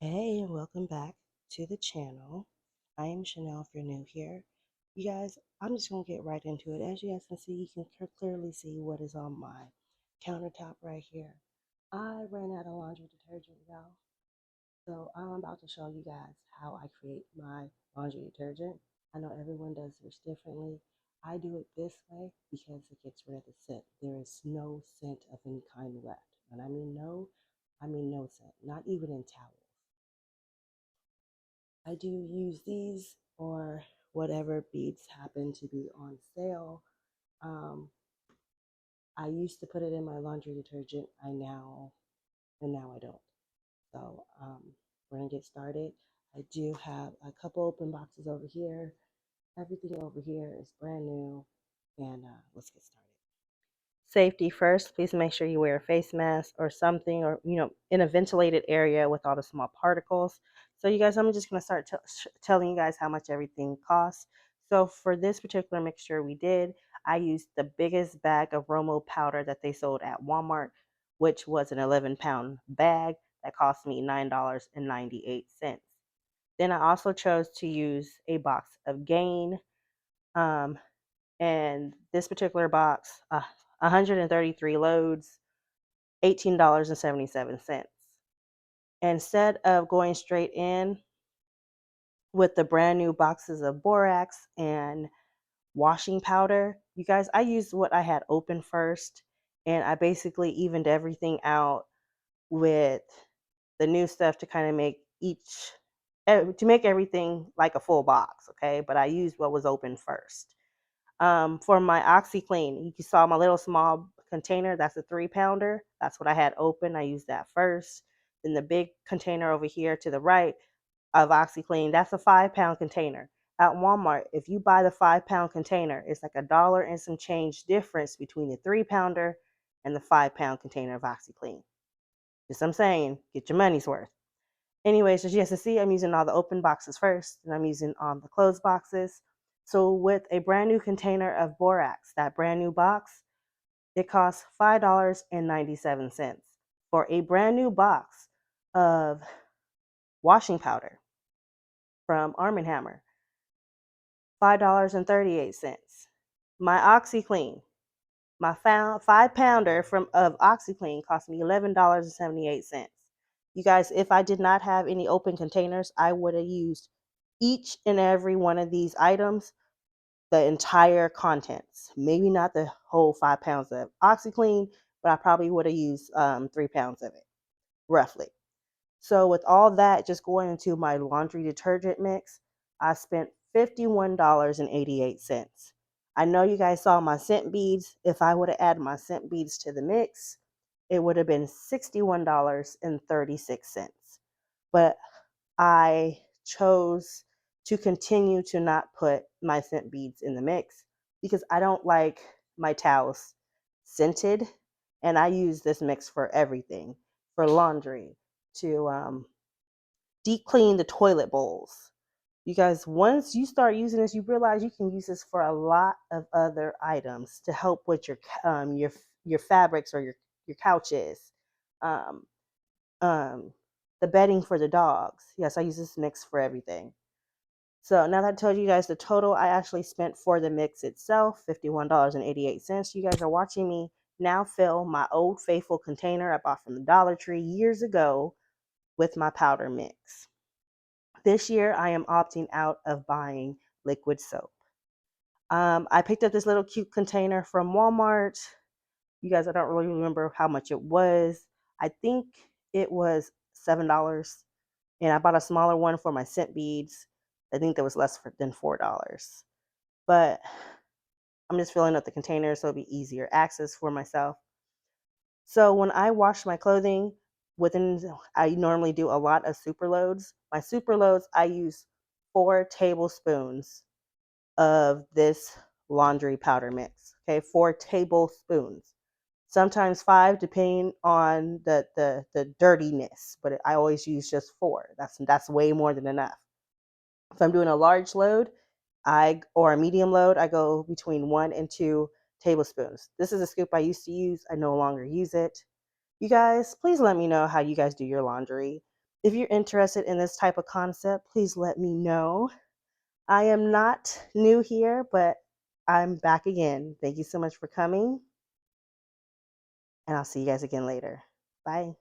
Hey, and welcome back to the channel. I am Chanel if you're new here. You guys, I'm just going to get right into it. As you guys can see, you can clearly see what is on my countertop right here. I ran out of laundry detergent, y'all. So I'm about to show you guys how I create my laundry detergent. I know everyone does this differently. I do it this way because it gets rid of the scent. There is no scent of any kind left. And I mean no scent, not even in towels. I do use these or whatever beads happen to be on sale. Um, I used to put it in my laundry detergent. Now I don't. So we're gonna get started. I do have a couple open boxes over here. Everything over here is brand new, and let's get started. Safety first. Please make sure you wear a face mask or something, or in a ventilated area with all the small particles. So you guys, I'm just going to start telling you guys how much everything costs. So for this particular mixture I used the biggest bag of Romo powder that they sold at Walmart, which was an 11-pound bag that cost me $9.98. Then I also chose to use a box of Gain, um, and this particular box, 133 loads, $18.77. Instead of going straight in with the brand new boxes of borax and washing powder, you guys, I used what I had open first, and I basically evened everything out with the new stuff to kind of make to make everything like a full box, okay? But I used what was open first. For my OxyClean, you saw my little small container. That's a 3-pounder. That's what I had open. I used that first. Then the big container over here to the right of OxyClean, that's a 5-pound container. At Walmart, if you buy the 5-pound container, it's like $1 and some change difference between the 3-pounder and the 5-pound container of OxyClean. Just I'm saying, get your money's worth. Anyways, as you guys can see, I'm using all the open boxes first, and I'm using the closed boxes. So with a brand new container of borax, that brand new box, it costs $5.97. For a brand new box of washing powder from Arm & Hammer, $5.38. My OxyClean, my 5-pounder of OxyClean cost me $11.78. You guys, if I did not have any open containers, I would have used each and every one of these items, the entire contents. Maybe not the whole 5 pounds of OxyClean, but I probably would have used 3 pounds of it, roughly. So with all that just going into my laundry detergent mix, I spent $51.88. I know you guys saw my scent beads. If I would have added my scent beads to the mix, it would have been $61.36. But I chose to continue to not put my scent beads in the mix because I don't like my towels scented, and I use this mix for everything, for laundry, to deep clean the toilet bowls. You guys, once you start using this, you realize you can use this for a lot of other items to help with your fabrics or your couches, um, um, the bedding for the dogs. Yes, I use this mix for everything. So now that I told you guys the total I actually spent for the mix itself, $51.88. You guys are watching me now fill my old faithful container I bought from the Dollar Tree years ago with my powder mix. This year I am opting out of buying liquid soap. I picked up this little cute container from Walmart. You guys, I don't really remember how much it was. I think it was $7. And I bought a smaller one for my scent beads. I think that was less than $4. But I'm just filling up the container so it'll be easier access for myself. So when I wash my clothing, I normally do a lot of super loads. My super loads, I use 4 tablespoons of this laundry powder mix. Okay, 4 tablespoons. Sometimes 5, depending on the dirtiness. But I always use just 4. That's way more than enough. If I'm doing a large load, or a medium load, I go between 1 and 2 tablespoons. This is a scoop I used to use. I no longer use it. You guys, please let me know how you guys do your laundry. If you're interested in this type of concept, please let me know. I am not new here, but I'm back again. Thank you so much for coming, and I'll see you guys again later. Bye.